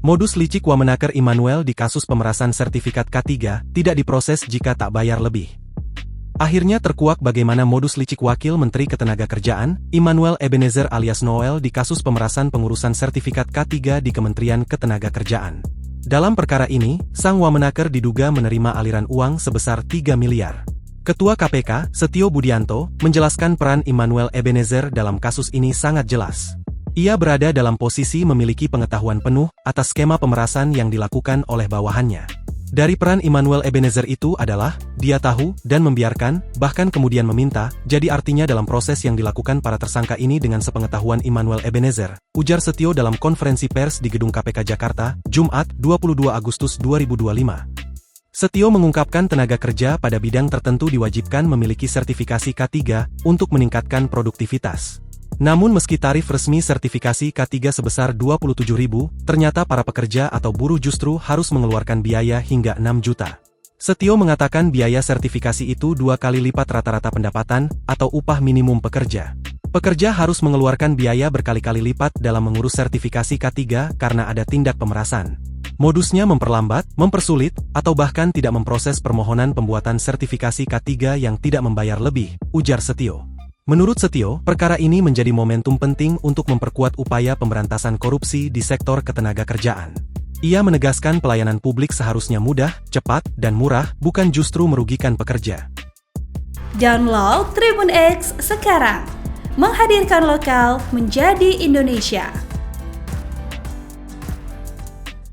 Modus licik Wamenaker Immanuel di kasus pemerasan sertifikat K3 tidak diproses jika tak bayar lebih. Akhirnya terkuak bagaimana modus licik Wakil Menteri Ketenagakerjaan, Immanuel Ebenezer alias Noel di kasus pemerasan pengurusan sertifikat K3 di Kementerian Ketenagakerjaan. Dalam perkara ini, sang Wamenaker diduga menerima aliran uang sebesar 3 miliar. Ketua KPK, Setio Budianto, menjelaskan peran Immanuel Ebenezer dalam kasus ini sangat jelas. Ia berada dalam posisi memiliki pengetahuan penuh atas skema pemerasan yang dilakukan oleh bawahannya. Dari peran Immanuel Ebenezer itu adalah, dia tahu dan membiarkan, bahkan kemudian meminta, jadi artinya dalam proses yang dilakukan para tersangka ini dengan sepengetahuan Immanuel Ebenezer, ujar Setio dalam konferensi pers di Gedung KPK Jakarta, Jumat, 22 Agustus 2025. Setio mengungkapkan tenaga kerja pada bidang tertentu diwajibkan memiliki sertifikasi K3 untuk meningkatkan produktivitas. Namun meski tarif resmi sertifikasi K3 sebesar Rp27.000, ternyata para pekerja atau buruh justru harus mengeluarkan biaya hingga 6 juta. Setio mengatakan biaya sertifikasi itu 2 kali lipat rata-rata pendapatan atau upah minimum pekerja. Pekerja harus mengeluarkan biaya berkali-kali lipat dalam mengurus sertifikasi K3 karena ada tindak pemerasan. Modusnya memperlambat, mempersulit, atau bahkan tidak memproses permohonan pembuatan sertifikasi K3 yang tidak membayar lebih, ujar Setio. Menurut Setio, perkara ini menjadi momentum penting untuk memperkuat upaya pemberantasan korupsi di sektor ketenagakerjaan. Ia menegaskan pelayanan publik seharusnya mudah, cepat, dan murah, bukan justru merugikan pekerja. Download Tribun X sekarang, menghadirkan lokal menjadi Indonesia.